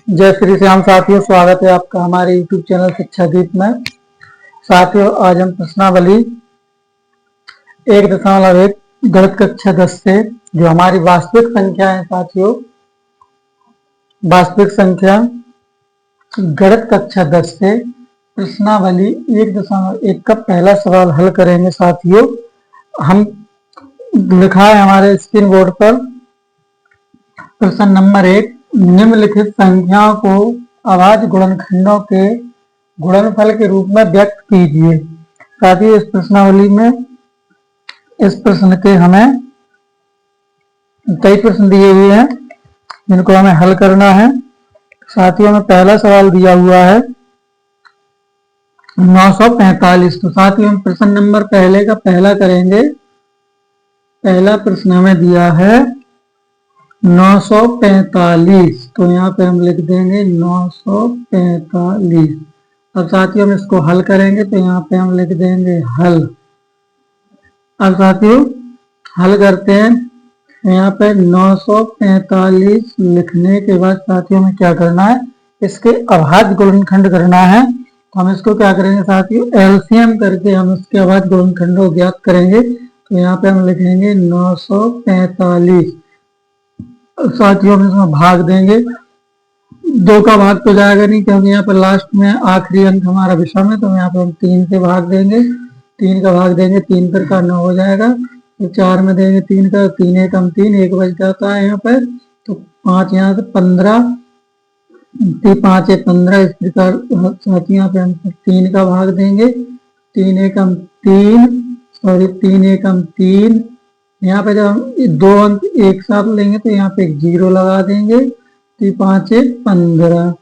जय श्री श्याम साथियों, स्वागत है आपका हमारे YouTube चैनल शिक्षा दीप में। साथियों, आज हम प्रश्नावली 1.1 गणित कक्षा 10 से जो हमारी वास्तविक संख्या है साथियों, वास्तविक संख्या गणित कक्षा 10 से प्रश्नावली 1.1 का पहला सवाल हल करेंगे। साथियों, हम लिखा है हमारे स्क्रीन बोर्ड पर प्रश्न नंबर 1, निम्नलिखित संख्याओं को अभाज्य गुणनखंडों के गुणनफल के रूप में व्यक्त कीजिए। साथियों, इस प्रश्नावली में इस प्रश्न के हमें कई प्रश्न दिए हुए हैं जिनको हमें हल करना है। साथियों, हमें पहला सवाल दिया हुआ है 945। तो साथियों, हम प्रश्न नंबर पहले का पहला करेंगे। पहला प्रश्न हमें दिया है 945। तो यहाँ पे हम लिख देंगे 945। अब साथियों, हम इसको हल करेंगे तो यहाँ पे हम लिख देंगे हल। अब साथियों, हल करते हैं। यहाँ पे 945 लिखने के बाद साथियों में क्या करना है, इसके अभाज्य गुणनखंड करना है। तो हम इसको क्या करेंगे साथियों, एलसीएम करके हम इसके अभाज्य गुणनखंड को ज्ञात करेंगे। तो यहाँ पे हम लिखेंगे 945। साथियों, हम इसमें भाग देंगे। 2 का भाग तो जाएगा नहीं क्योंकि यहाँ पर लास्ट में आखिरी अंक हमारा विषम है। तो यहाँ पर हम 3 से भाग देंगे। 3 का भाग देंगे, 3 पर का 9 हो जाएगा। तो 4 में देंगे 3 का, 3 एक हम 3, 1 बच जाता है यहाँ पर। तो 5 यहाँ से 15, 5 एक 15। इस प्रकार साथियों यहाँ पे हम 3 का भाग देंगे। 3 एक हम 3। यहाँ पे जब हम 2 अंक एक साथ लेंगे तो यहाँ पे 0 लगा देंगे। तो 5 एक 15।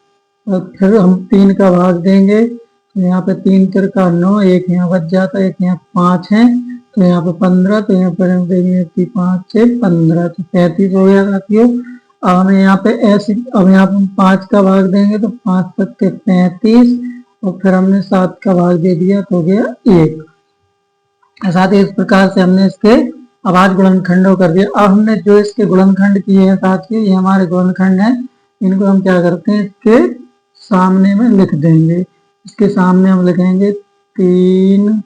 और फिर हम 3 का भाग देंगे तो यहाँ पे 3 4 का 9, 1 यहाँ बच जाता है, 1 यहाँ 5 है तो यहाँ पे 15। तो यहाँ पर हम देंगे 5 से 15 तो 35 हो गया साथियों। अब हमें यहाँ पे ऐसे, अब यहाँ पे हम 5 का भाग देंगे तो 5 तक के 35 और फिर हमने 7 का भाग दे दिया तो हो गया 1। साथ ही इस प्रकार से हमने इसके अभाज्य गुणनखंडों कर दिया। अब हमने जो इसके गुणनखंड किए हैं साथियों, ये हमारे गुणनखंड हैं। इनको हम क्या करते हैं, इसके सामने में लिख देंगे। इसके सामने हम लिखेंगे 3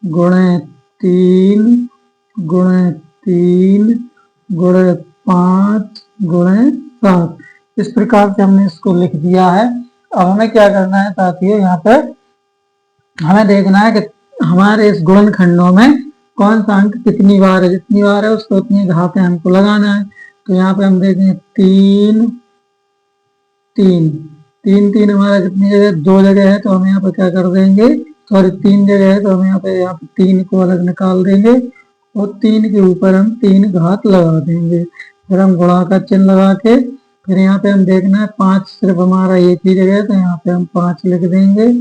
गुणे 3 गुणे 3 गुणे 5 गुणे 7। इस प्रकार से हमने इसको लिख दिया है। अब हमें क्या करना है साथियों, यहाँ पर हमें देखना है कि हमारे इस गुणनखंडों में कौन सा अंक कितनी बार है, जितनी बार है उसको उतनी घातें हमको लगाना है। तो यहाँ पे हम देखेंगे 3 3 हमारा कितनी जगह, 2 जगह है। तो हम यहाँ पे क्या कर देंगे, सॉरी 3 जगह है तो हम यहाँ पे 3 को अलग निकाल देंगे और 3 के ऊपर हम 3 घात लगा देंगे। फिर हम गुणा का चिन्ह लगा के फिर यहाँ पे हम देखना है 5 सिर्फ हमारा एक ही जगह है तो यहाँ पे हम 5 लिख देंगे।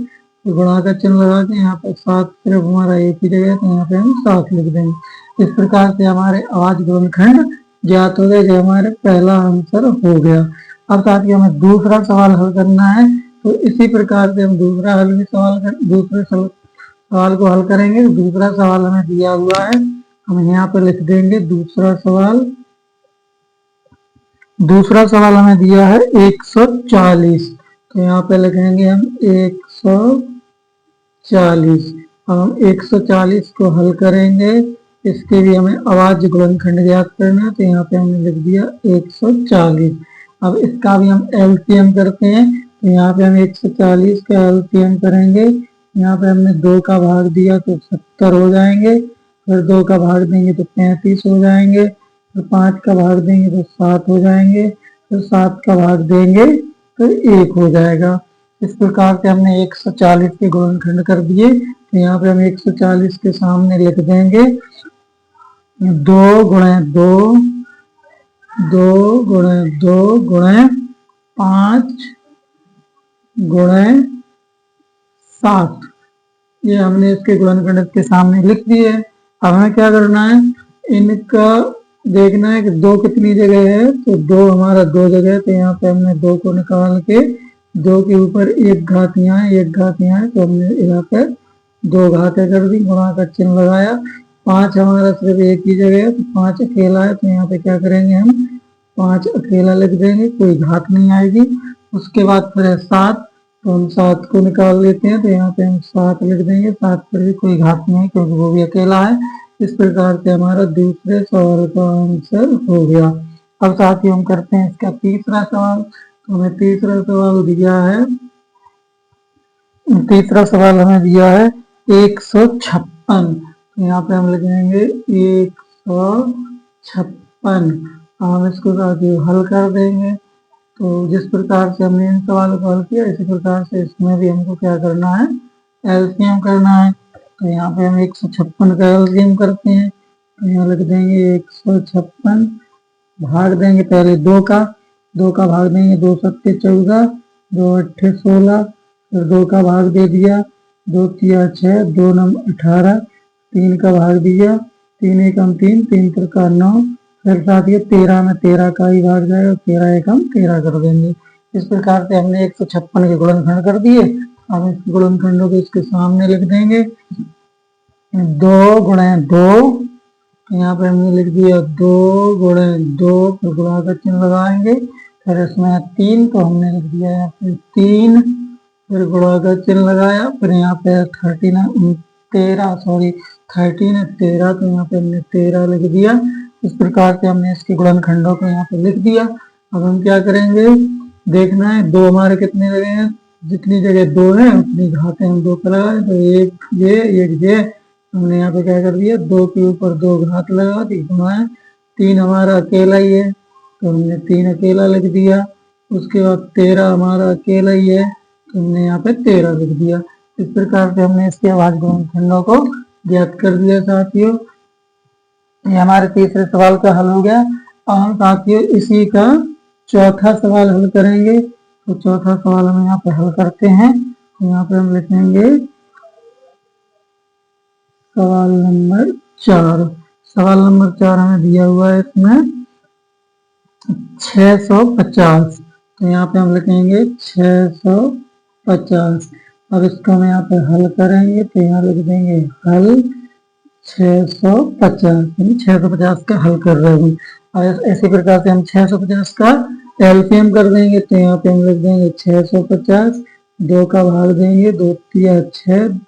तो गुणा का चिन्ह लगा के यहाँ पे 7 सिर्फ हमारा एक ही जगह है तो यहाँ पे हम 7 लिख देंगे। इस प्रकार से हमारे अभाज्य गुणनखंड ज्ञात हो गए, जो हमारे पहला आंसर हो गया। अब साथियों, हमें दूसरा सवाल हल करना है। तो इसी प्रकार से हम दूसरे सवाल को हल करेंगे। दूसरा सवाल हमें दिया हुआ है, हम यहाँ पे लिख देंगे दूसरा सवाल हमें दिया है 140। तो यहाँ पे लिखेंगे हम 140। अब हम 140 को हल करेंगे। इसके भी हमें अभाज्य गुणनखंड ज्ञात करना है। तो यहाँ पे हमने लिख दिया 140। अब इसका भी हम एलसीएम करते हैं। तो यहाँ पे हम 140 का एलसीएम करेंगे। यहाँ पे हमने 2 का भाग दिया तो 70 हो जाएंगे। फिर 2 का भाग देंगे तो 35 हो जाएंगे। फिर 5 का भाग देंगे तो 7 हो जाएंगे। फिर 7 का भाग देंगे तो 1 हो जाएगा। इस प्रकार से हमने 140 के गुणनखंड कर दिए। तो यहाँ पे हम 140 के सामने लिख देंगे 2 गुणे 2 गुणे 5 गुणे 7। ये हमने इसके गुणनखंड के सामने लिख दिए। अब हमें क्या करना है, इनका देखना है कि 2 कितनी जगह है। तो 2 हमारा 2 जगह है। तो यहाँ पे हमने 2 को निकाल के 2 के ऊपर 1 घात यहाँ है, 1 घात यहाँ है। तो हमने यहाँ पर 2 घातें कर दी, गुणा का चिन्ह लगाया। 5 हमारा सिर्फ एक ही जगह है तो 5 अकेला है। तो यहाँ पे क्या करेंगे, हम 5 अकेला लिख देंगे, कोई घात नहीं आएगी। उसके बाद फिर है 7, तो हम 7 को निकाल लेते हैं, तो यहाँ पे हम 7 लिख देंगे। 7 पर भी कोई घात नहीं है क्योंकि वो भी अकेला है। इस प्रकार से हमारा दूसरे सवाल का आंसर हो गया। अब साथियों हम करते हैं इसका तीसरा सवाल। तो हमें तीसरा सवाल दिया है, तीसरा सवाल हमें दिया है 156। तो यहाँ पे हम लिख देंगे 156। हम इसको साथियों हल कर देंगे। तो जिस प्रकार से हमने इन सवालों को हल किया, इसी प्रकार से इसमें भी हमको क्या करना है, एलसीएम करना है। तो यहाँ पे हम 156 का एलसीएम करते हैं। तो यहाँ लिख देंगे 156, भाग देंगे पहले 2 का, 2 का भाग देंगे 2 सत्ते 14, 2 अट्ठे 16, फिर 2 का भाग दे दिया, 2 तिया 6, 2 नम 18, 3 का भाग दिया, 3 एकम 3, 3 त्रिका 9, फिर साथियों 13 में 13 का ही भाग जाएगा, 13 एकम 13 कर देंगे। इस प्रकार से हमने 156 के गुणनखंड कर दिए। अब इस गुणनखंडों को इसके सामने लिख देंगे, 2 गुणे 2, यहाँ पे हमने लिख दिया 2 गुणे 2, फिर गुणा का चिन्ह लगाएंगे। फिर इसमें 3, तो हमने लिख दिया यहाँ पे 3, फिर गुणा का चिन्ह लगाया। फिर यहाँ पे 13, तो यहाँ पे हमने 13 लिख दिया। इस प्रकार से हमने इसके गुणनखंडों को यहाँ पे लिख दिया। अब हम क्या करेंगे, देखना है 2 हमारे कितने लगे हैं, जितनी जगह 2 है उतनी घातें हम 2 पे लगाए। तो एक ये हमने यहाँ पे क्या कर दिया, 2 के ऊपर 2 घात लगा दी, गुणा 3 हमारा अकेला ही है, तो हमने 3 अकेला लिख दिया। उसके बाद 13 हमारा अकेला ही है, तो हमने यहाँ पे 13 लिख दिया। इस प्रकार से हमने इसके अभाज्य गुणनखंडों को ज्ञात कर दिया साथियों। ये हमारे तीसरे सवाल का हल हो गया। अब हम साथियों इसी का चौथा सवाल हल करेंगे। तो चौथा सवाल हम यहाँ पे हल करते हैं। तो यहाँ पे हम लिखेंगे सवाल नंबर 4। सवाल नंबर 4 हमें दिया हुआ है, इसमें 650। तो यहाँ पे हम लिखेंगे 650। अब इसको हम यहाँ पे हल करेंगे, तो यहाँ लिख देंगे हल 650, यानी 650 का हल कर रहे हैं। और इसी प्रकार से हम 650 का एलसीएम कर देंगे। तो यहाँ पे हम लिख देंगे 650, 2 का भाग देंगे, 2 तिया 6,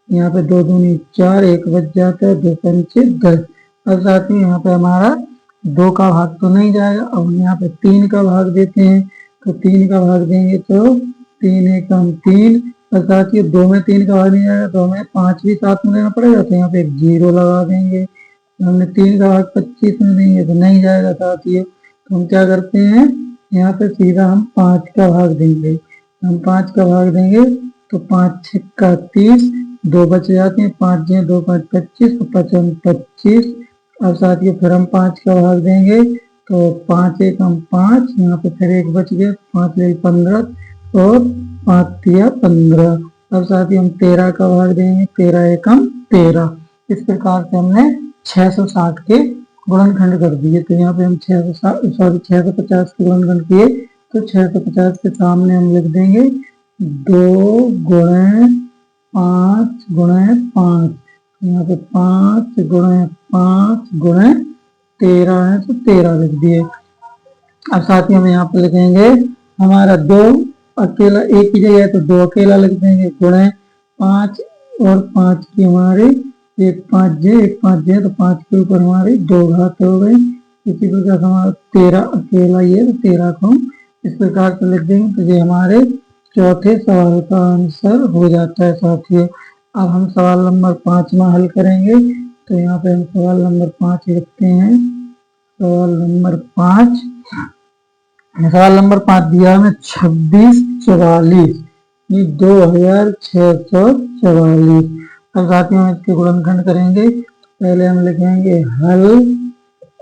यहाँ पे 2 दूनी 4, 1 बच जाता है, 2 पंचे 10। अब साथ ही यहाँ पे हमारा 2 का भाग तो नहीं जाएगा, अब हम यहाँ पे 3 का भाग देते हैं। तो 3 का भाग देंगे तो 3 एकम 3, और साथ ही 2 में 3 का भाग नहीं जाएगा, तो हमें 5 भी साथ में लेना पड़ेगा। तो यहाँ पे एक 0 लगा देंगे। तो हमने 3 का भाग 25 में देंगे तो नहीं जाएगा साथियों। तो हम क्या करते हैं, यहाँ पे सीधा हम 5 का भाग देंगे। हम 5 का भाग देंगे तो 5 छिक्का 30, 2 बच जाते हैं, 5 जे 2 5 25, तो 55 25। अब साथियों फिर हम 5 का भाग देंगे, तो 5 एकम 5, यहाँ पे फिर 1 बच गया, 5 ले 15, और 5 तिया 15। अब साथियों हम 13 का भाग देंगे, 13 एकम 13। इस प्रकार से हमने 660 के गुणनखंड कर दिए। तो यहाँ पे हम 650 के गुणनखंड किए, तो 650 के सामने हम लिख देंगे 2 गुणे 5 गुणे 5। यहाँ पे 5 गुणे 5 गुणे 13 है, तो 13 लिख दिए। अब साथ ही हम यहाँ पे लिखेंगे हमारा 2 अकेला एक ही जगह है, तो 2 अकेला लिख देंगे, गुणे 5, और 5 की हमारी 1 5 जे 1 5 जे, तो 5 के ऊपर हमारी 2 घात हो गई। इसी प्रकार से हमारा 13 अकेला ही है, तो 13 को हम इस प्रकार से लिख देंगे। तो ये हमारे चौथे सवाल का आंसर हो जाता है साथियों। अब हम सवाल नंबर 5 में हल करेंगे। तो यहाँ पे हम सवाल नंबर 5 लिखते हैं। सवाल नंबर 5, सवाल नंबर 5 दिया हमें 2644, 2644। अब साथियों हम इसके गुणनखंड करेंगे। पहले हम लिखेंगे हल,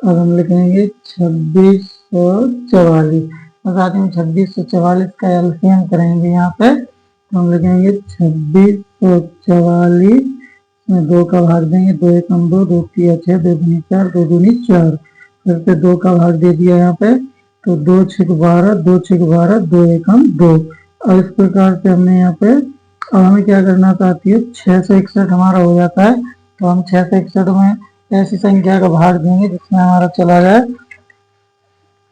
अब हम लिखेंगे 2644। और साथियों 2644 का एलसीएम करेंगे यहाँ पे। तो हम लिखेंगे 2644 में 2 का भाग देंगे, 2 एकम 2, 2 तिया 6, 2 दूनी 4, 2 दूनी 4। फिर से 2 का भाग दे दिया यहाँ पे, तो 2 छिक 12, 2 छिक 12, 2 एकम 2। अब इस प्रकार से हमने यहाँ पे, अब हमें क्या करना चाहती है, 661 हमारा हो जाता है। तो हम 661 में ऐसी संख्या का भाग देंगे जिसमें हमारा चला जाए।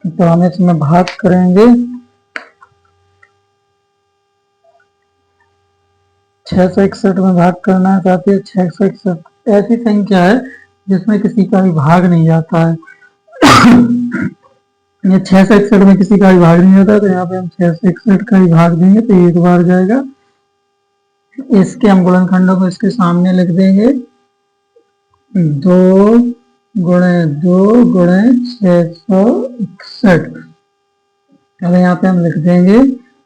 तो हम इसमें भाग करेंगे, 661 में भाग करना चाहते हैं। 661 ऐसी संख्या है जिसमें किसी का भी भाग नहीं जाता है। ये 661 में किसी का भी भाग नहीं जाता, तो यहाँ पे हम 661 का ही भाग देंगे तो एक बार जाएगा। इसके हम गुणनखंडों को इसके सामने लिख देंगे, 2 गुणे 2 गुणे 661। अब यहाँ पे हम लिख देंगे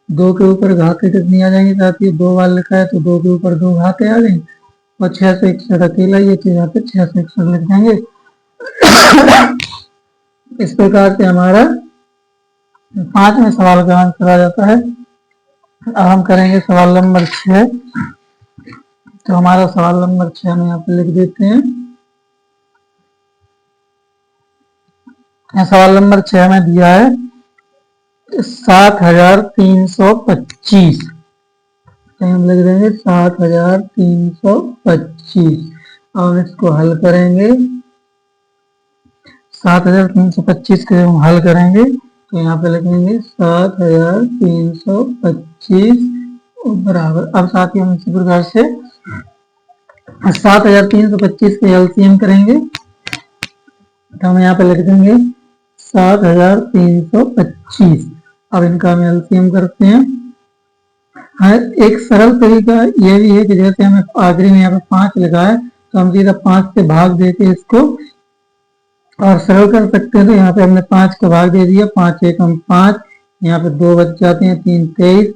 2 के ऊपर घातें कितनी आ जाएंगी साथियों, 2 बार लिखा है तो 2 के ऊपर 2 घातें आ गई, और 661 अकेला ही है तो यहाँ पे 661 लिख देंगे। इस प्रकार से हमारा 5वें सवाल का आंसर आ जाता है। अब हम करेंगे सवाल नंबर 6। तो हमारा सवाल नंबर 6 हम यहाँ पे लिख देते हैं। सवाल नंबर 6 में दिया है 7325। हम लिख देंगे 7325। अब इसको हल करेंगे। 7325 के हम हल करेंगे तो यहाँ पे लिखेंगे 7325 बराबर। अब साथ ही हम इसी प्रकार से 7325 के एलसीएम करेंगे तो हम यहाँ पे लिख देंगे 7325। अब इनका हम एलसीएम करते हैं। हाँ, एक सरल तरीका ये भी है कि जैसे हमें आखिरी में यहाँ पे 5 लिखा है तो हम सीधा 5 से भाग देके इसको और सरल कर सकते हैं। तो यहाँ पे हमने 5 का भाग दे दिया, 5 एक हम 5, यहाँ पे 2 बच जाते हैं, 3 23,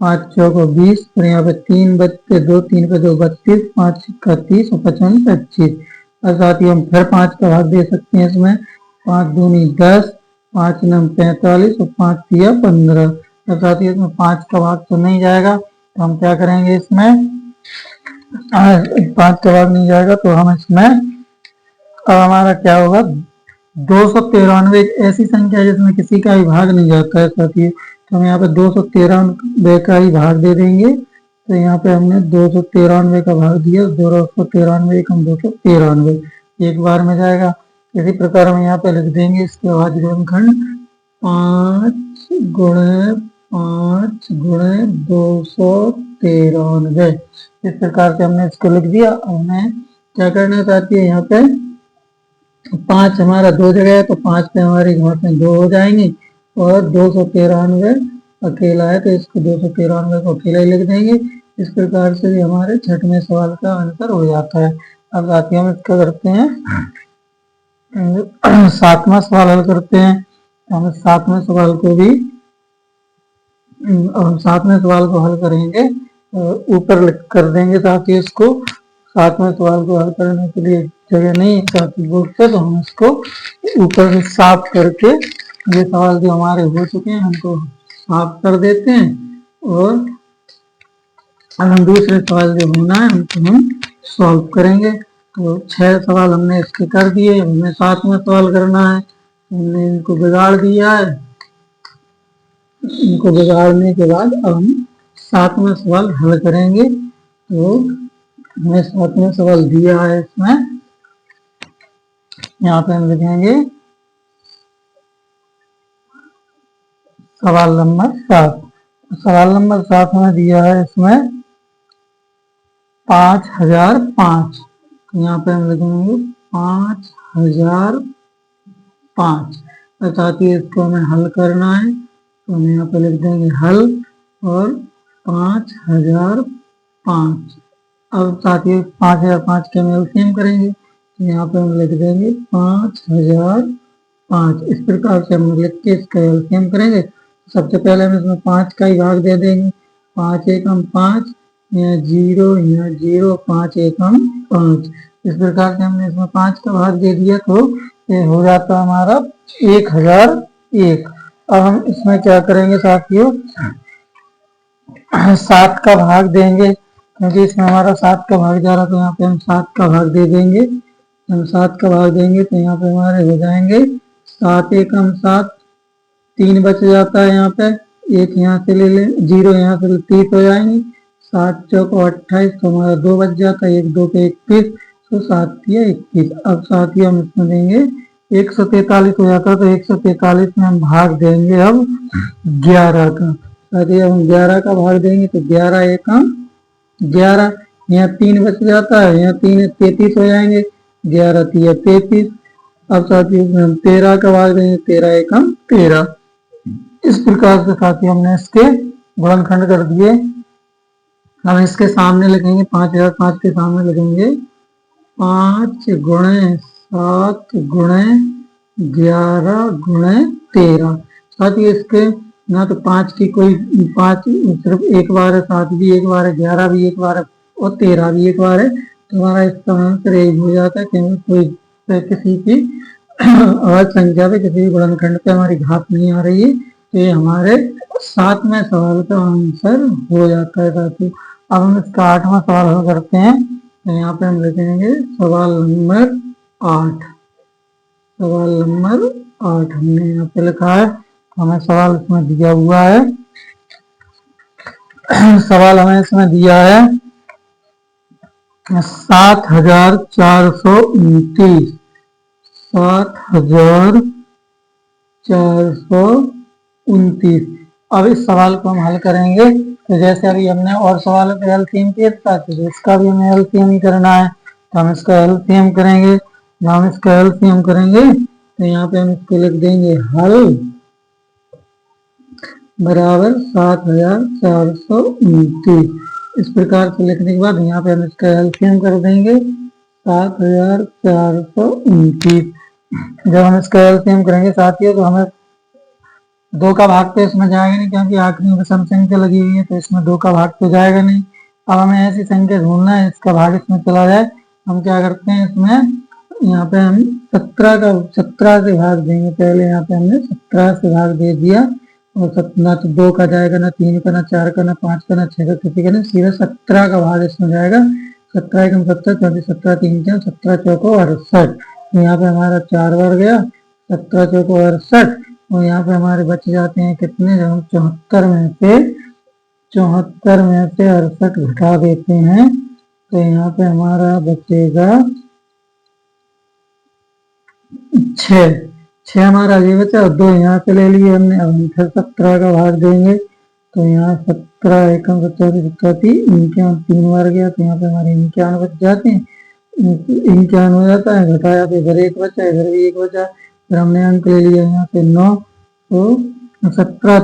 5 चौको 20, और यहाँ पे 3 बचते 2, 3 पे 2 32, 5 का 30 और 55 25। और साथ ही हम फिर 5 का भाग दे सकते हैं इसमें, 5 दूनी 10, 5 नम 45 और 5 दिया 15। और साथ ही इसमें 5 का भाग तो नहीं जाएगा तो हम क्या करेंगे इसमें, 5 का भाग नहीं जाएगा तो हम इसमें अब हमारा क्या होगा, 293 एक ऐसी संख्या जिसमें किसी का भी भाग नहीं जाता है साथियों, तो हम यहाँ पे 293 का ही भाग दे देंगे। तो यहाँ पे हमने 293 का भाग दिया, 293 कम 293 एक बार में जाएगा। इसी प्रकार हम यहाँ पे लिख देंगे इसके बाद गुणनखंड 5 गुणे 5 गुणे 293। इस प्रकार से हमने इसको लिख दिया। अब हमें क्या करना चाहती है, यहाँ पे 5 हमारा 2 जगह है तो 5 पे हमारी घातें 2 हो जाएंगी, और 293 अकेला है तो इसको 293 को अकेला ही लिख देंगे। इस प्रकार से भी हमारे 6वें सवाल का आंसर हो जाता है। अब साथियों हम इसका करते हैं 7वां सवाल हल करते हैं। तो हम 7वें सवाल को भी हम 7वें सवाल को हल करेंगे, ऊपर लिख कर देंगे ताकि इसको 7वें सवाल को हल करने के लिए जगह नहीं चाहती बुक से, तो हम इसको ऊपर से साफ करके ये सवाल जो हमारे हो चुके हैं हमको साफ कर देते हैं, और हम दूसरे सवाल जो होना है हमको हम सॉल्व करेंगे। तो 6 सवाल हमने इसके कर दिए, हमें 7वां सवाल करना है। हमने इनको बिगाड़ दिया है, इनको बिगाड़ने के बाद अब हम 7वां सवाल हल करेंगे। तो हमें 7वां सवाल दिया है, इसमें यहाँ पे हम लिखेंगे सवाल नंबर 7। सवाल नंबर 7 में दिया है इसमें 5005। यहाँ पे हम लिखेंगे 5005, साथ ही इसको हमें हल करना है तो हम यहाँ पे लिख देंगे हल और 5005। अब साथ ही 5005 के हम एलसीएम करेंगे तो यहाँ पे हम लिख देंगे 5005। इस प्रकार से हम लिख के इसका एलसीएम करेंगे। सबसे पहले हम इसमें 5 का ही भाग दे देंगे, 5 एकम 5, यहाँ 0 यहाँ 0, 5 एकम 5। इस प्रकार से हमने इसमें 5 का भाग दे दिया तो ये हो जाता हमारा 1001। अब हम इसमें क्या करेंगे साथियों, 7 का भाग देंगे, क्योंकि इसमें हमारा 7 का भाग जा रहा तो यहाँ पे हम 7 का भाग दे देंगे। हम 7 का भाग देंगे तो यहाँ पे हमारे हो जाएंगे 7 एकम 7, 3 बच जाता है, यहाँ पे 1 यहाँ से ले लें, 0 यहाँ से 30 हो जाएंगे, 7 चौको 28 तो हमारा 2 बच जाता है, 1 2 पे 21 तो 7 या 21। अब साथ ही हम इसमें देंगे 143 हो जाता है तो 143 में हम भाग देंगे अब 11 का। साथ ही हम 11 का भाग देंगे तो 11 एकम 11, यहाँ 3 बच जाता है, यहाँ 3 33 हो जाएंगे, 11 3 33। अब साथियों इसमें हम 13 का भाग देंगे, 13 एकम 13। इस प्रकार से साथियों हमने इसके गुणनखंड कर दिए। हम इसके सामने लिखेंगे 5005 के सामने लिखेंगे 5 गुणे 7 गुणे 11 गुणे 13। साथियों इसके ना तो 5 की कोई 5 सिर्फ एक बार है, 7 भी एक बार है, 11 भी एक बार है और 13 भी एक बार है। तो हमारा इसका आंसर यही हो जाता है, क्योंकि कोई किसी की अवध संख्या पे किसी भी गुणनखंड पे हमारी घात नहीं आ रही है, तो ये हमारे 7वें सवाल का आंसर हो जाता है साथियों। अब हम इसका 8वां सवाल हल करते हैं। तो यहाँ पे हम लिखेंगे सवाल नंबर 8। सवाल नंबर 8 हमने यहाँ पे लिखा है, तो हमें सवाल इसमें दिया हुआ है। सवाल हमें इसमें दिया है 7429, 7429। अब इस सवाल को हम हल करेंगे, तो जैसे अभी हमने और सवालों पे एलसीएम किया था, तो इसका भी हमें एलसीएम ही करना है। तो हम इसका एलसीएम करेंगे। जब हम इसका एलसीएम करेंगे तो यहाँ पे हम इसको लिख देंगे हल बराबर 7429। इस प्रकार से लिखने के बाद यहाँ पे हम इसका एलसीएम कर देंगे 7429। जब हम इसका एलसीएम करेंगे साथियों, तो हमें 2 का भाग तो इसमें जाएगा नहीं, क्योंकि आखिरी में सम संख्या लगी हुई है, तो इसमें 2 का भाग तो जाएगा नहीं। अब हमें ऐसी संख्या ढूंढना है इसका भाग इसमें चला जाए। हम क्या करते हैं, इसमें यहाँ पे हम 17 से भाग देंगे। पहले यहाँ पे हमने 17 से भाग दे दिया, और ना तो 2 का जाएगा, ना 3 का, ना 4 का, ना 5 का, ना 6 का, किसी का नहीं, सीधा 17 का भाग इसमें जाएगा। 17 एकम 17, 34, 17 3 4, 17 चौको 68। तो यहाँ पे हमारा 4 बार गया, 17 चौको 68। और यहाँ पे हमारे बच जाते हैं कितने, जब हम 74 में से 68 घटा देते हैं, तो यहाँ पे हमारा बचेगा 6 हमारा ये बचा, और 2 यहाँ से ले लिए हमने। अब हम फिर 17 का भाग देंगे, तो यहाँ 17 एकम 17 17 51, 3 बार गया, तो यहाँ पे हमारे 51 बच जाते हैं। 51 हो जाता है, घटाया तो इधर 1 बचा, इधर भी 1 बचा। फिर हमने अंक ले लिया यहाँ पे 9, तो 17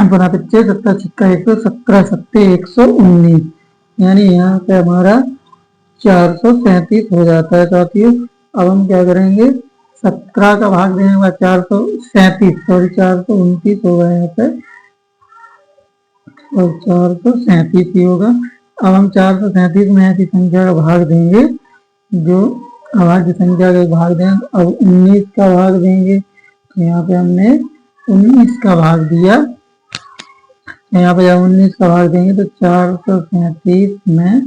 बना 25, 17 छिक्का 117, 7 119, यानी यहाँ पे हमारा 437 हो जाता है साथियों। अब हम क्या करेंगे, 17 का भाग देने के बाद 429 होगा यहाँ पे, और 437 ही होगा। अब हम 437 में ऐसी संख्या का भाग देंगे जो अभाज्य संख्या का भाग देंगे। अब 19 का भाग देंगे, तो यहाँ पे हमने 19 का भाग दिया। यहाँ पे जब 19 का भाग देंगे तो 437 में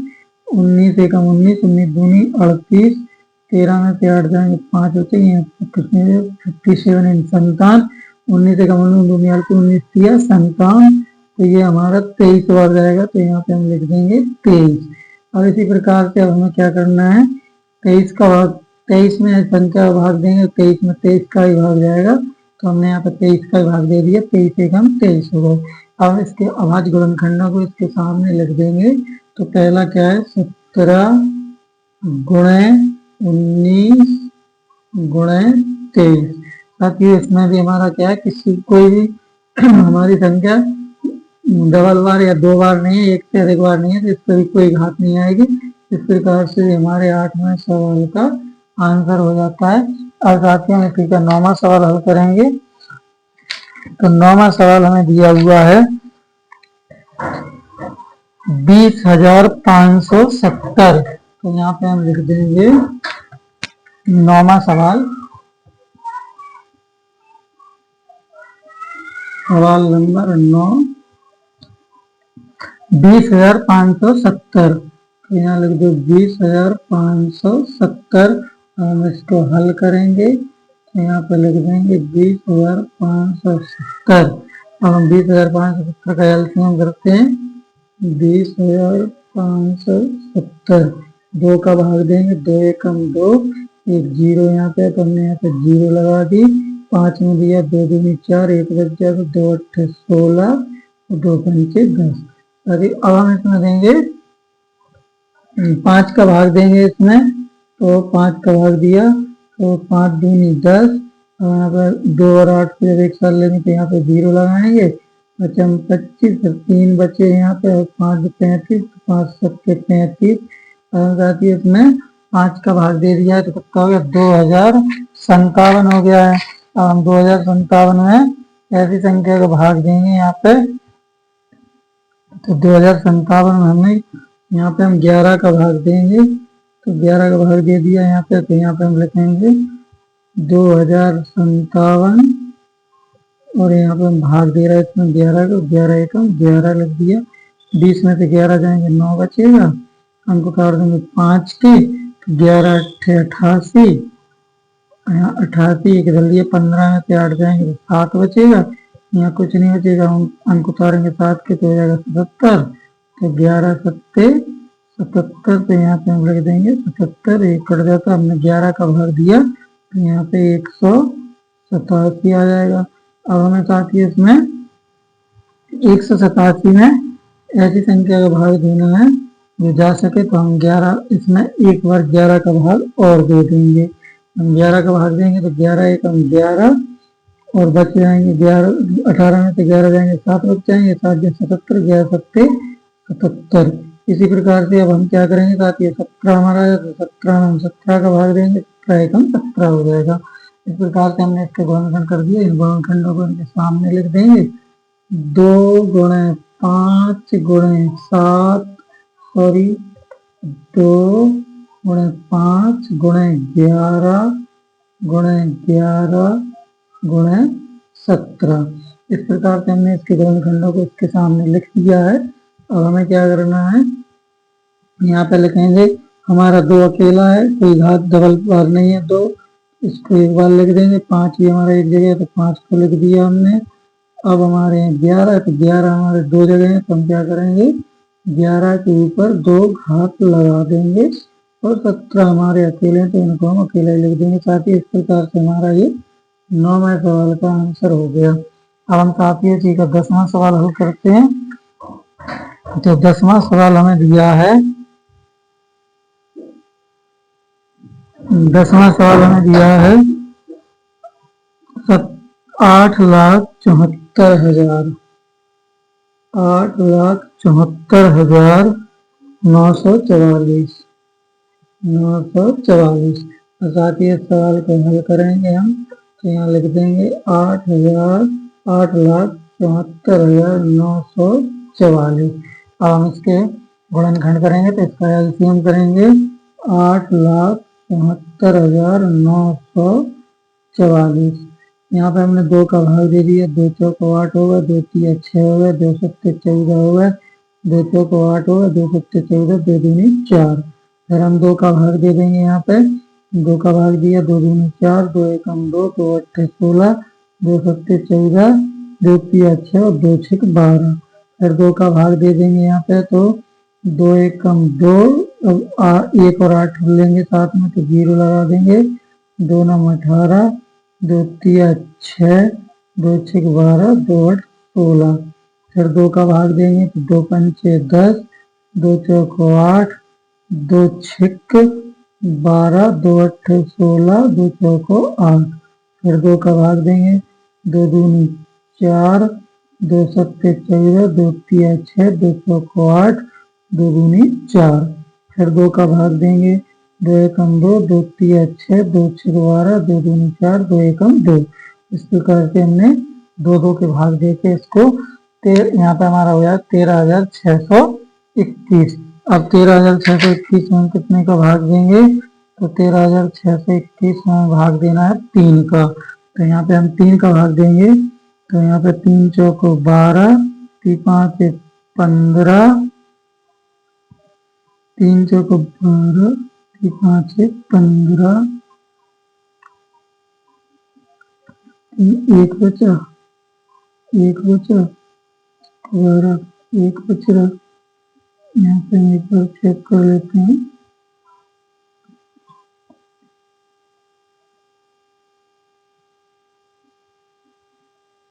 19 एकम 19, 19 दूनी 38, 13 में से 8 जाएंगे 5 होते हैं, 57 57, 19 एकम 19 दूनी 19 दिया 57, तो ये हमारा 23 बार जाएगा। तो यहाँ पे हम लिख देंगे 23। और इसी प्रकार से अब हमें क्या करना है, 23 का भाग, 23 में संख्या भाग देंगे, 23 में 23 का ही भाग जाएगा, तो हमने यहाँ पे 23 का भाग दे दिया, 23 एकम 23 हो गए। अब इसके अभाज्य गुणनखंडों को इसके सामने लिख देंगे। तो पहला क्या है, 17 गुणे 19 गुणे 23। साथियों इसमें भी हमारा क्या है, किसी कोई भी हमारी संख्या डबल बार या 2 बार नहीं है, एक से अधिक बार नहीं है, तो इस पर भी कोई घात नहीं आएगी। इस प्रकार से हमारे 8वें सवाल का आंसर हो जाता है। अब साथियों हम इसी का 9वां सवाल हल करेंगे। तो 9वां सवाल हमें दिया हुआ है 20,570। तो यहाँ पे हम लिख देंगे 9वां सवाल, सवाल नंबर 9, 20,570। तो यहाँ लिख दो 20,570। हम इसको हल करेंगे, तो यहाँ पे लिख देंगे 20,570। अब हम 20,570 का एलसीएम करते हैं। 20,570, 2 का भाग देंगे, 2 एकम 2, एक 0 यहाँ पे, तो हमने यहाँ पे 0 लगा दी। 5 में दिया, 2 दूनी 4, 1 बच गया, तो 2 8 16, 2 पंचे 10। अब हम इसमें देंगे 5 का भाग देंगे इसमें, तो 5 का भाग दिया तो 5 दूनी 10, और यहाँ पर 2 और 8 को जब एक साथ लेंगे तो यहाँ पे 0 लगाएंगे, बचा 25, फिर 3 बचे यहाँ पे, और 5 35, 5 सबके 35, और साथ ही इसमें 5 का भाग दे दिया है तो कितना हो गया, 2057 हो गया है। अब हम 2057 में ऐसी संख्या का भाग देंगे यहाँ पे, तो 2057 में हमें यहाँ पे हम 11 का भाग देंगे, तो 11 का भाग दे दिया यहाँ पे, तो यहाँ पे हम लिखेंगे 2057, और यहाँ पे हम भाग दे रहा है इसमें 11 को, 11 एकम 11 लिख दिया, 20 में से 11 जाएंगे 9 बचेगा, अंक उतार देंगे 5 के, 11 अट्ठे 88, यहाँ 88 एक डाल दिए, 15 में से 8 जाएंगे तो 7 बचेगा, यहाँ कुछ नहीं बचेगा, हम अंक उतारेंगे 7 के तो हो जाएगा 77, तो 11 सत्ते 77, तो यहाँ पे हम लिख देंगे 77, एक कट जाता, हमने 11 का भाग दिया तो यहाँ पे 187 आ जाएगा। अब हमें साथ ही इसमें 187 में ऐसी संख्या का भाग देना है जो जा सके, तो हम 11 इसमें एक बार 11 का भाग और दे देंगे, हम 11 का भाग देंगे तो 11 एकम 11, और बच जाएंगे 11, 18 में से 11 जाएंगे 7 बच जाएंगे, 7 या 77, 11 सत्ते 77। इसी प्रकार से अब हम क्या करेंगे, साथ ये 17 हमारा है तो 17 में हम 17 का भाग देंगे, 17 एकम 17 हो जाएगा। इस प्रकार से हमने इसके गुणनखंड कर दिए, इन गुणनखंडों को इनके सामने लिख देंगे, 2 गुणे 5 गुणे 7, सॉरी 2 गुणे 5 गुणे 11 गुणे 11 गुणे 17। इस प्रकार से हमने इसके गुणनखंडों को इसके सामने लिख दिया है। अब हमें क्या करना है, यहाँ पे लिखेंगे हमारा 2 अकेला है, कोई घात डबल बार नहीं है 2, इसको एक बार लिख देंगे, 5 भी हमारा एक जगह है तो 5 को लिख दिया हमने। अब हमारे यहाँ 11 है तो 11 हमारे 2 जगह है, तो हम क्या करेंगे 11 के ऊपर 2 घात लगा देंगे, और 17 हमारे अकेले हैं तो इनको हम अकेले लिख देंगे। साथ ही इस प्रकार से हमारा ये 9वें सवाल का आंसर हो गया। अब हम साथ ही इसी का 10वां सवाल हल करते हैं। तो 10वां सवाल हमें दिया है, 10वां सवाल हमें दिया है 8,74,000, 8,74,944, 944। साथ ही इस सवाल को हल करेंगे हम, तो यहाँ लिख देंगे 8,74,944। अब हम इसके गुणनखंड करेंगे तो इसका एलसीएम करेंगे, 8,74,944। यहाँ पे हमने 2 का भाग दे दिया, 2 चौको 8 होगा, 2 तिया 6 हो गए, 2 सत्ते 14 हो गए, 2 चौको 8 होगा, 2 सत्ते 14, 2 दूनी 4। फिर हम 2 का भाग दे देंगे, यहाँ पे 2 का भाग दिया, 2 दूनी 4, 2 एकम 2, 2 अट्ठे 16, 2 सत्ते 14, 2 तिया 6 और 2 छिक 12। फिर 2 का भाग दे देंगे यहाँ पे, तो 2 एकम 2, अब 1 और 8 लेंगे साथ में तो 0 लगा देंगे, 2 नम 18, 2 तिया 6, 2 छिक 12, 2 8 16। फिर 2 का भाग देंगे तो 2 पंचे 10, 2 चौको 8, 2 छिक 12, 2 अट्ठे 16, 2 चौको 8। फिर 2 का भाग देंगे, 2 दूनी 4, 2 सत्ते 14, 2 तिया 6, 2 चौको 8, 2 दूनी 4। फिर 2 का भाग देंगे, 2 एकम 2, 2 तिया 6, 2 छिक 12, 2 दूनी 4, 2 एकम 2। इस प्रकार से हमने 2 के भाग दे के इसको यहाँ पे हमारा हो गया 13,621। अब 13,621 में हम कितने का भाग देंगे, तो 13,621 में भाग देना है 3 का, तो यहाँ पे हम 3 का भाग देंगे, तो यहाँ पे 3 चौको 12, 5 15, 3 चौको 12, 5 15, एक बचा, 12, एक बच रहा। यहाँ पे हम एक बार चेक कर लेते हैं,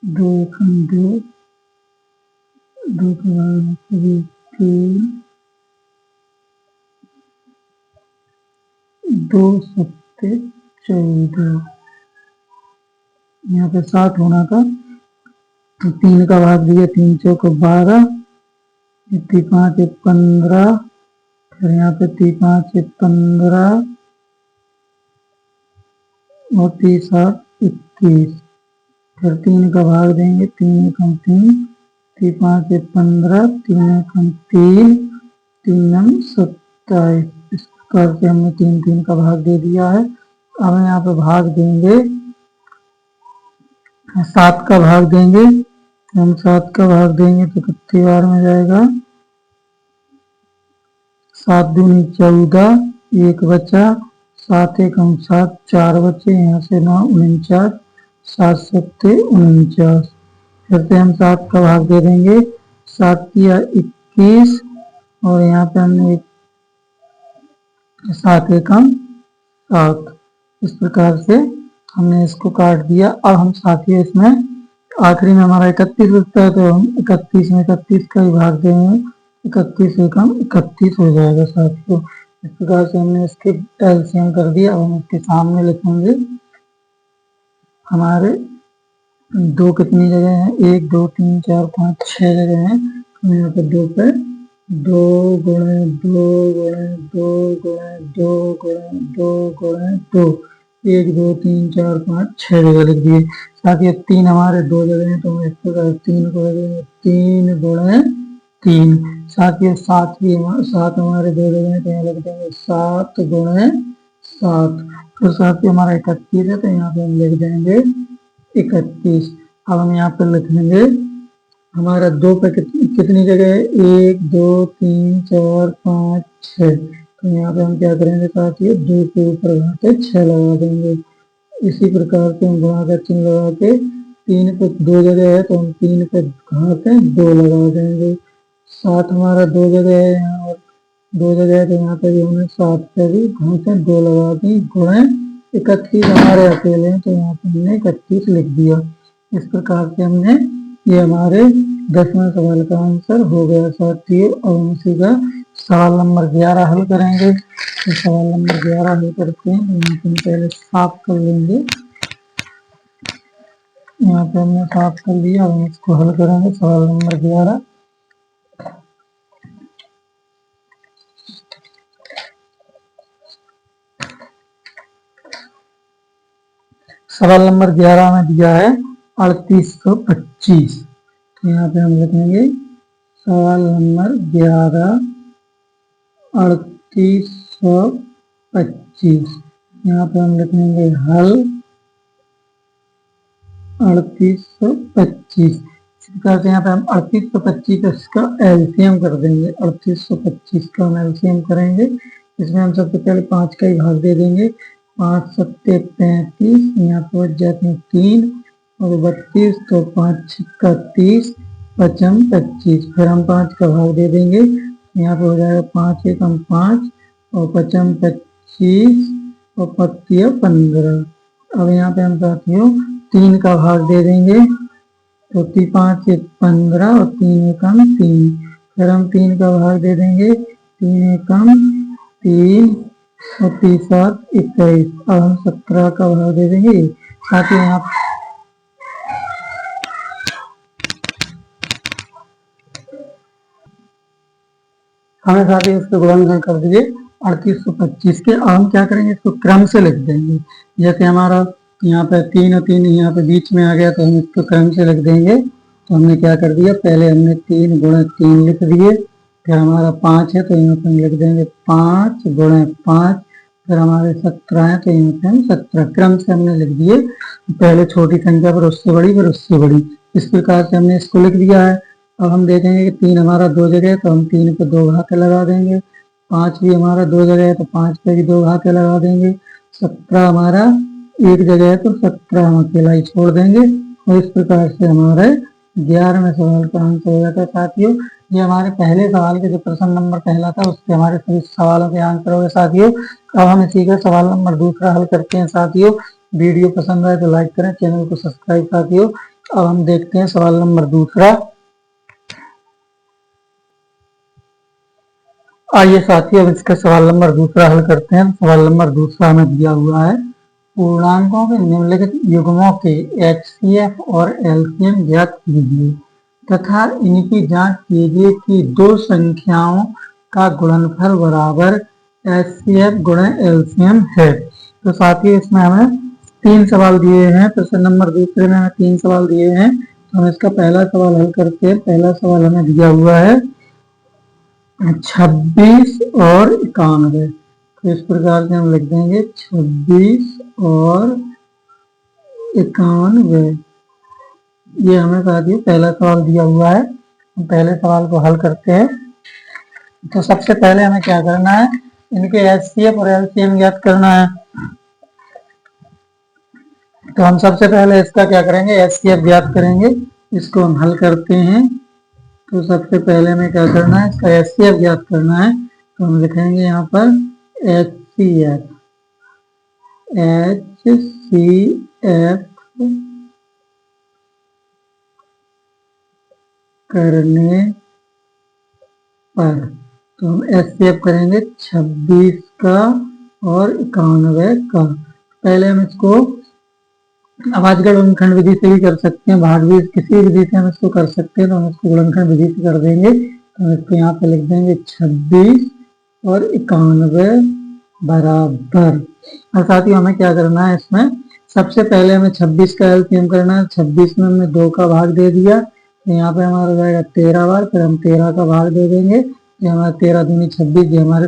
दो एकम 2, 2 के बाद 3, 2 सत्ते 14, यहाँ पे 60 होना था, 3 का भाग दिया, 3 चौक 12, 5 15, फिर यहाँ पे 5 15 और 21, फिर 3 का भाग देंगे, 3 एकम 3, 5 15, 3 एकम 3, 3 27। इस प्रकार से हमने 3 का भाग दे दिया है। अब यहाँ पे भाग देंगे, 7 का भाग देंगे, हम 7 का भाग देंगे तो कितनी बार में जाएगा, 7 दूनी 14, 1 बचा, 7 एकम 7, 4 बचे, यहाँ से 9 49, 7 सत्ते 49, फिर से हम 7 का भाग दे देंगे, 7 किया 21 और यहाँ पे हमने 7 एकम 7। इस प्रकार से हमने इसको काट दिया। अब हम साथियों इसमें आखिरी में हमारा 31 बचता है तो हम 31 में 31 का ही भाग देंगे, 31 एकम 31 हो जाएगा साथियों। इस प्रकार से हमने इसके एलसीएम कर दिया। अब हम इसके सामने लिखेंगे हमारे दो कितनी जगह है, 1 2 3 4 5 6 जगह है, तो यहाँ पे 2 पे 2 गुणे 2 गुणे 2 गुणे 2 गुणे 2 गुणे 2, 1 2 3 4 5 6 जगह लिख दिए। साथ ही 3 हमारे 2 जगह हैं तो हम इस प्रकार 3 को लगेंगे 3 गुणे 3। साथ ही 7 हमारे 2 जगह हैं तो यहाँ लिख देंगे 7 गुणे 7। फिर साथ ही हमारा 31 है तो यहाँ पे हम लिख देंगे 31। अब हम यहाँ पे लिखेंगे हमारा 2 पे कितनी जगह है, 1 2 3 4 5 6, तो यहाँ पे हम क्या करेंगे साथियों, 2 के ऊपर घाते 6 लगा देंगे। इसी प्रकार से हम गुणा का चिन्ह लगा के 3 पे 2 जगह है तो हम 3 पे घाते 2 लगा देंगे। 7 हमारा 2 जगह है यहाँ और 2 जगह है तो यहाँ पे भी हमने 7 पे भी घाते 2 लगा दी, गुणे 31 हमारे अकेले हैं तो यहाँ पे हमने 31 लिख दिया। इस प्रकार से हमने ये हमारे 10वें सवाल का आंसर हो गया साथियों। अब हम इसी का सवाल नंबर 11 हल करेंगे। तो सवाल नंबर 11 हल करते हैं, यहाँ पे हम पहले साफ कर लेंगे। यहाँ पे हमने साफ कर लिया, अब हम इसको हल करेंगे। सवाल नंबर 11, सवाल नंबर 11 में दिया है 3825। तो यहाँ पे हम लिखेंगे सवाल नंबर 11 3825। यहाँ पे हम लिखेंगे हल 3825। इस प्रकार से यहाँ पे हम 3825 का एलसीएम कर देंगे। 3825 का हम एलसीएम करेंगे। इसमें हम सबसे पहले 5 का ही भाग दे देंगे। 5 सत्ते 35, यहाँ पे बच जाते हैं 3 और 32, तो 5 छिक्का 30, पचम 25। फिर हम 5 का भाग दे देंगे, यहाँ पे हो जाएगा 5 एकम 5 और पचम 25 और पत्तियाँ 15। अब यहाँ पे हम साथियों 3 का भाग दे देंगे, तो 5 एक 15 और 3 एकम 3। फिर हम 3 का भाग दे देंगे, 3 एकम 3 और 3 7 21। अब हम 17 का भाग दे देंगे। साथ ही यहाँ हमें साथ ही इसको गुणनखंड कर दीजिए 3825 के। अब हम क्या करेंगे, इसको क्रम से लिख देंगे। जैसे हमारा यहाँ पे 3 और 3 यहाँ पे बीच में आ गया तो हम इसको क्रम से लिख देंगे। तो हमने क्या कर दिया, पहले हमने 3 गुणे 3 लिख दिए। फिर हमारा 5 है तो यहाँ पे हम लिख देंगे 5 गुणे 5। फिर हमारे 17 है तो यहाँ पे हम 17 क्रम से हमने लिख दिए। पहले छोटी संख्या पर उससे बड़ी, फिर उससे बड़ी, इस प्रकार से हमने इसको लिख दिया है। अब हम देखेंगे कि 3 हमारा 2 जगह है तो हम 3 पे 2 घाते लगा देंगे। 5 भी हमारा 2 जगह है तो 5 पे भी 2 घाते लगा देंगे। 17 हमारा 1 जगह है तो 17 हम अकेला ही छोड़ देंगे। और इस प्रकार से हमारे 11वें सवाल का आंसर हो जाता है साथियों। ये हमारे पहले सवाल के जो प्रश्न नंबर पहला था उसके हमारे सभी सवालों के आंसर हो गए साथियों। अब हम इसी का सवाल नंबर दूसरा हल करते हैं साथियों। वीडियो पसंद आए तो लाइक करें, चैनल को सब्सक्राइब साथियों। अब हम देखते हैं सवाल नंबर दूसरा। आइए साथियों, अब इसका सवाल नंबर दूसरा हल करते हैं। सवाल नंबर दूसरा हमें दिया हुआ है, पूर्णांकों के निम्नलिखित युग्मों के HCF और LCM ज्ञात कीजिए तथा इनकी जांच कीजिए कि दो संख्याओं का गुणनफल बराबर HCF गुणा LCM है। तो साथियों, इसमें हमें तीन सवाल दिए हैं। प्रश्न नंबर दूसरे में हमें तीन सवाल दिए हैं, तो हम इसका पहला सवाल हल करते हैं। पहला सवाल हमें दिया हुआ है 26 और 91। तो इस प्रकार से हम लिख देंगे 26 और 91। ये हमें साथियों पहला सवाल दिया हुआ है। हम पहले सवाल को हल करते हैं। तो सबसे पहले हमें क्या करना है, इनके HCF और LCM ज्ञात करना है। तो हम सबसे पहले इसका क्या करेंगे, HCF ज्ञात करेंगे। इसको हम हल करते हैं। तो सबसे पहले हमें क्या करना है, इसका HCF ज्ञात करना है। तो हम लिखेंगे यहाँ पर HCF करने पर, तो हम HCF करेंगे 26 का और 91 का। पहले हम इसको अभाज्य गुणनखंड विधि से भी कर सकते हैं, भाग भी किसी विधि से हम इसको कर सकते हैं। तो हम इसको गुणनखंड विधि से कर देंगे। तो हम इसको यहाँ पे लिख देंगे 26 और 91 बराबर। और साथ ही हमें क्या करना है, इसमें सबसे पहले हमें 26 का LCM करना है। 26 में हमने 2 का भाग दे दिया, तो यहाँ पे हमारा हो जाएगा 13 बार। फिर हम 13 का भाग दे देंगे, ये हमारा 13 दूनी 26, ये हमारे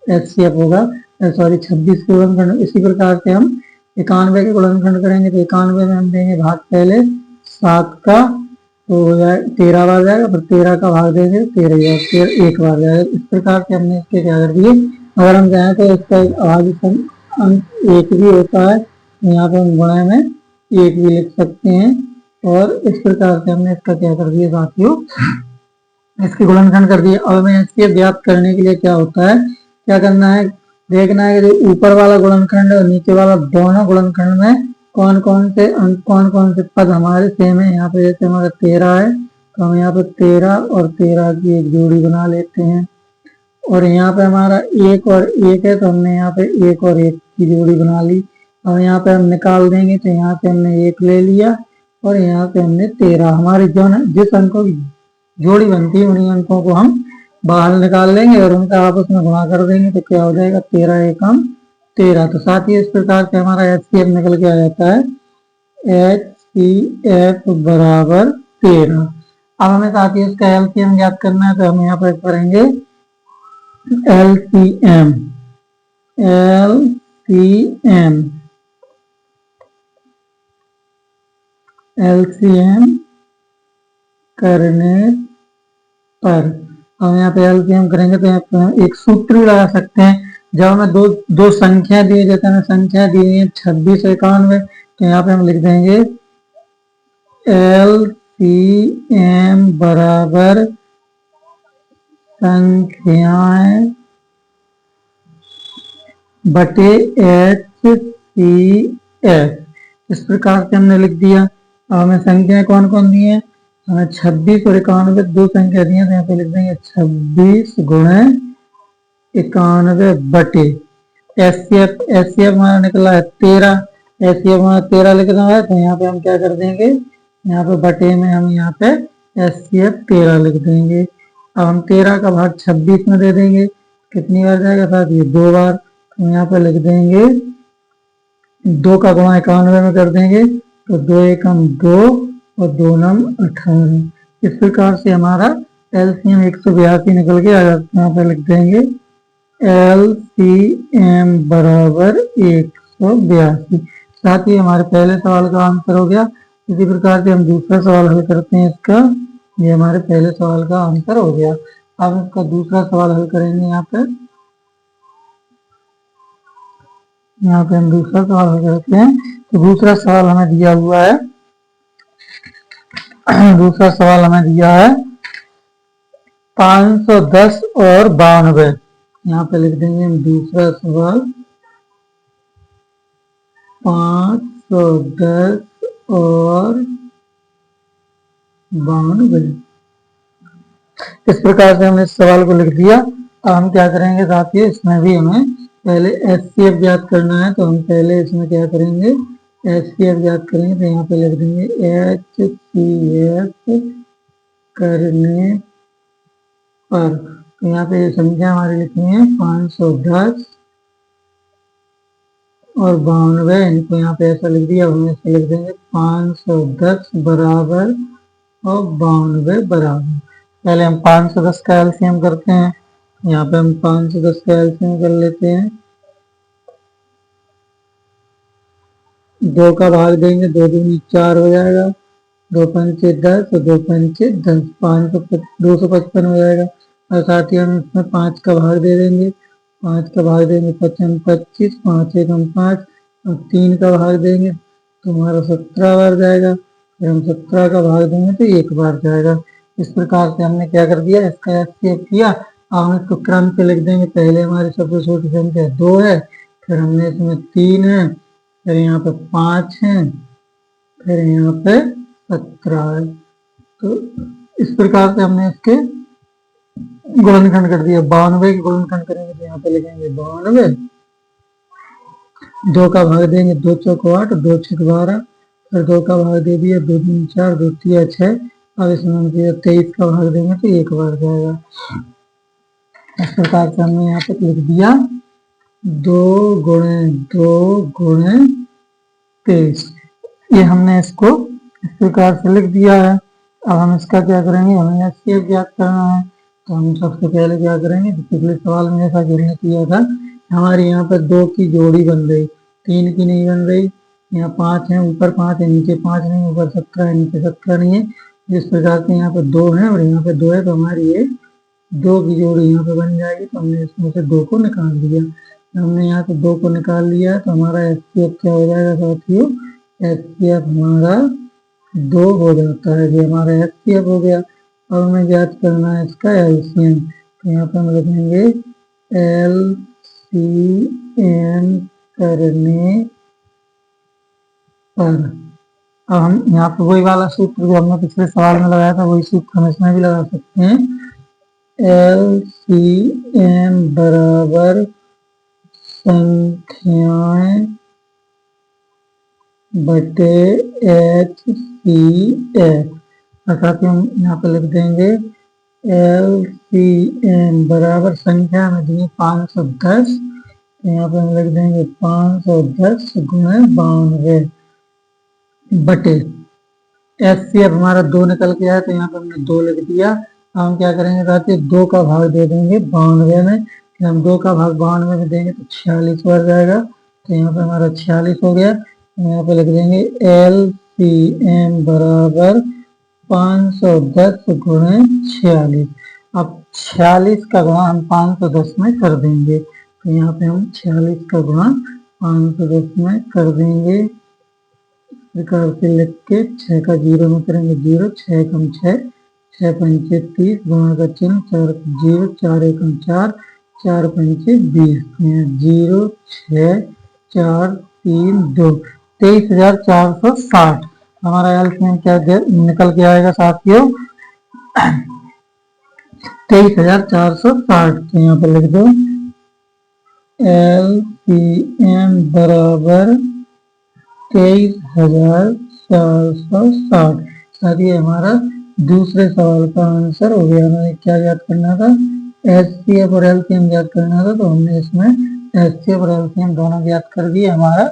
HCF होगा। सॉरी 26 के गुणनखंड। इसी प्रकार से हम 91 के गुणनखंड करेंगे। तो 91 में हम देंगे भाग पहले 7 का, तो हो जाए 13 बार जाएगा। फिर 13 का भाग देंगे 13 एक बार जाएगा। इस प्रकार से हमने इसके क्या कर दिए। अगर हम चाहें तो इसका अभाज्य अंक 1 भी होता है, यहाँ पे हम गुणा में 1 भी लिख सकते हैं। और इस प्रकार से हमने इसका क्या कर दिया साथियों, इसके गुणनखंड कर दिए। अब हमें इसके ज्ञात करने के लिए क्या होता है, क्या करना है, देखना है कि जो ऊपर वाला गुणनखंड और नीचे वाला दोनों गुणनखंड में कौन कौन से अंक, कौन कौन से पद हमारे सेम है। यहाँ पे जैसे हमारा 13 है, तो हम यहाँ पे 13 और 13 की एक जोड़ी बना लेते हैं। और यहाँ पे हमारा 1 और 1 है, तो हमने यहाँ पे 1 और 1 की जोड़ी बना ली। अब यहाँ पे हम निकाल देंगे, तो यहाँ पे हमने 1 ले लिया और यहाँ पे हमने 13। हमारे जो जिस अंकों की जोड़ी बनती है उन्हीं अंकों को हम बाहर निकाल लेंगे और उनका आपस में गुणा कर देंगे। तो क्या हो जाएगा, 13 एकम 13। तो साथ ही इस प्रकार से हमारा HCF निकल के आ जाता है, HCF बराबर 13। अब हमें साथ ही इसका LCM ज्ञात करना है। तो हम यहाँ पर करेंगे LCM करने पर, हम यहाँ पे LCM करेंगे तो यहाँ पे एक सूत्र भी लगा सकते हैं। जब हमें दो संख्या दी, जैसे हमें संख्या दी है 26 और 91, तो यहाँ पे हम लिख देंगे LCM बराबर संख्याएं बटे HCF। इस प्रकार से हमने लिख दिया। अब हमें संख्याएं कौन कौन दी है, हमें 26 और 91 दो संख्या दी है। तो यहाँ पे लिख देंगे 26 गुणे 91 बटे HCF हमारा निकला है 13। HCF हमारा 13 लिखना है, तो यहाँ पे हम क्या कर देंगे, यहाँ पे बटे में हम यहाँ पे HCF 13 लिख देंगे। अब हम 13 का भाग 26 में दे देंगे, कितनी बार जाएगा साथ ये 2 बार। तो यहाँ पे लिख देंगे 2 का गुणा 91 में कर देंगे, तो 2 एकम 2 और 2 नम 18। इस प्रकार से हमारा LCM 182 निकल के आ जाता है। यहाँ पे लिख देंगे LCM बराबर 182। साथ ही हमारे पहले सवाल का आंसर हो गया। इसी प्रकार से हम दूसरा सवाल हल करते हैं इसका। ये हमारे पहले सवाल का आंसर हो गया। अब इसका दूसरा सवाल हल करेंगे। यहाँ पे हम दूसरा सवाल हल करते हैं। तो दूसरा सवाल हमें दिया हुआ है, दूसरा सवाल हमें दिया है 510 और 92। यहाँ पे लिख देंगे हम दूसरा सवाल 510 और 92। इस प्रकार से हमने इस सवाल को लिख दिया। अब हम क्या करेंगे साथियों, इसमें भी हमें पहले एचसीएफ ज्ञात करना है। तो हम पहले इसमें क्या करेंगे, एचसीएफ ज्ञात करेंगे। तो यहाँ पे लिख देंगे एचसीएफ करने पर। तो यहाँ पे ये संख्या हमारी लिखनी है 510 और 92। इनको यहाँ पे ऐसा लिख दिया। अब हम ऐसे लिख देंगे 510 बराबर और 92 बराबर। पहले हम 510 का एलसीएम करते हैं। यहाँ पे हम 510 का एलसीएम कर लेते हैं। 2 का भाग देंगे, 2 दूनी 4 हो जाएगा, 2 पंचे 10 और 2 पंचे 10, 255 हो जाएगा। और साथ ही हम इसमें 5 का भाग दे देंगे। 5 का भाग देंगे 55 25, 5 एकम 5 और 3 का भाग देंगे तो हमारा 17 बार जाएगा। फिर हम 17 का भाग देंगे तो 1 बार जाएगा। इस प्रकार से हमने क्या कर दिया, इसका एस्केप किया। अब हम इसको क्रम से लिख देंगे। पहले हमारी सबसे छोटी संख्या 2 है, फिर हमने इसमें 3 है, फिर यहाँ पे 5 है, फिर यहाँ पे 17 है। तो इस प्रकार से हमने इसके गुणनखंड कर दिया। 92 के गुणनखंड करेंगे तो यहाँ पे लिखेंगे 92। 2 का भाग देंगे, 2 चौक 8, 2 छक 12, फिर 2 का भाग दे दिया, 2 3 4, 2 3 6। अब इसमें हम 23 का भाग देंगे तो 1 बार जाएगा। इस प्रकार से हमने यहाँ पे लिख दिया 2 गुणे 2 गुणे 23। ये हमने इसको इस प्रकार से लिख दिया है। अब हम इसका क्या करेंगे, हमें एचसीएफ ज्ञात करना है। तो हम सबसे पहले क्या करेंगे, पिछले सवाल में जैसा हमने किया था, हमारे यहाँ पर 2 की जोड़ी बन रही, 3 की नहीं बन रही। यहाँ 5 है, ऊपर 5 है, नीचे 5 नहीं, ऊपर 17 है, नीचे 17 नहीं है। जिस प्रकार से यहाँ पर 2 है और यहाँ पे 2 है, तो हमारी ये 2 की जोड़ी यहाँ पे बन जाएगी। तो हमने इसमें से 2 को निकाल दिया। हमने यहाँ से 2 को निकाल लिया तो हमारा एचसीएफ क्या हो जाएगा साथियों, एचसीएफ हमारा 2 हो जाता है। ये हमारा एचसीएफ हो गया। अब हमें ज्ञात करना है इसका एलसीएम। तो यहाँ पे हम लिखेंगे एलसीएम करने पर। अब हम यहाँ पे वही वाला सूत्र जो हमने पिछले सवाल में लगाया था, वही सूत्र हम इसमें भी लगा सकते हैं। एलसीएम बराबर संख्याएं बटे एचसीएफ। अर्थात हम यहाँ पे लिख देंगे एलसीएम बराबर संख्या में दी 510। तो यहाँ पे हम लिख देंगे 510 गुणे 92 बटे एचसीएफ हमारा 2 निकल के आया। तो यहाँ पे हमने 2 लिख दिया। हम क्या करेंगे साथियों, 2 का भाग दे देंगे 92 में। तो हम 2 का भाग 92 में देंगे तो 46 बार जाएगा। तो यहाँ पे हमारा 46 हो गया। यहाँ पे लिख देंगे एलसीएम बराबर 510 गुणे 46। अब 46 का गुणा हम 510 में कर देंगे। तो यहाँ पे हम 46 का गुणा 510 में कर देंगे। प्रकार से लिख के 6 का 0 में करेंगे 0, 6 कम 6, 6 पंचे 30, गुणा का चिन्ह 4 0, 4 एकम 4, 4 पंचे 20, 0 6 4 3 2, 23,460 हमारा एलसीएम क्या निकल के आएगा साथियों, 23,460। तो यहाँ पर लिख दो एलसीएम बराबर 23,460। साथ ही हमारा दूसरे सवाल का आंसर हो गया। हमें क्या याद करना था, एचसीएफ और एलसीएम याद करना था। तो हमने इसमें एचसीएफ और एलसीएम दोनों याद कर दिए। हमारा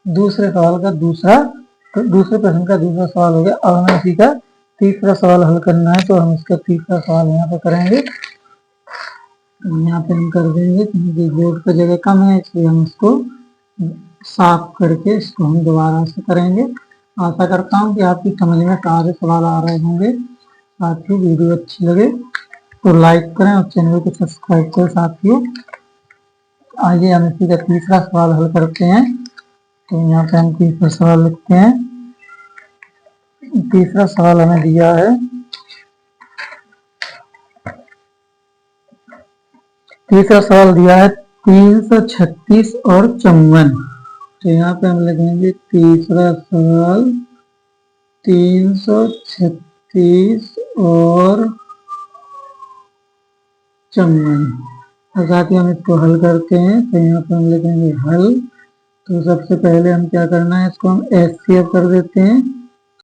दूसरे सवाल का दूसरे प्रश्न का दूसरा सवाल हो गया। अब हमें इसी का तीसरा सवाल हल करना है। तो हम इसका तीसरा सवाल यहाँ पे करेंगे। यहाँ पे हम कर देंगे क्योंकि बोर्ड पर जगह कम है, इसलिए हम इसको साफ करके इसको हम दोबारा से करेंगे। आशा करता हूँ कि आपकी समझ में सारे सवाल आ रहे होंगे। साथियों वीडियो अच्छी लगे तो लाइक करें और चैनल को सब्सक्राइब करें। साथियों आइए हम इसी का तीसरा सवाल हल करते हैं। तो यहाँ पे हम तीसरा सवाल लिखते हैं। तीसरा सवाल हमें दिया है, तीसरा सवाल दिया है 336 और 54। तो यहाँ पे हम लिखेंगे तीसरा सवाल 336 और 54। और साथ ही हम इसको हल करते हैं। तो यहाँ पे हम लिखेंगे हल। तो सबसे पहले हम क्या करना है, इसको हम एचसीएफ कर देते हैं।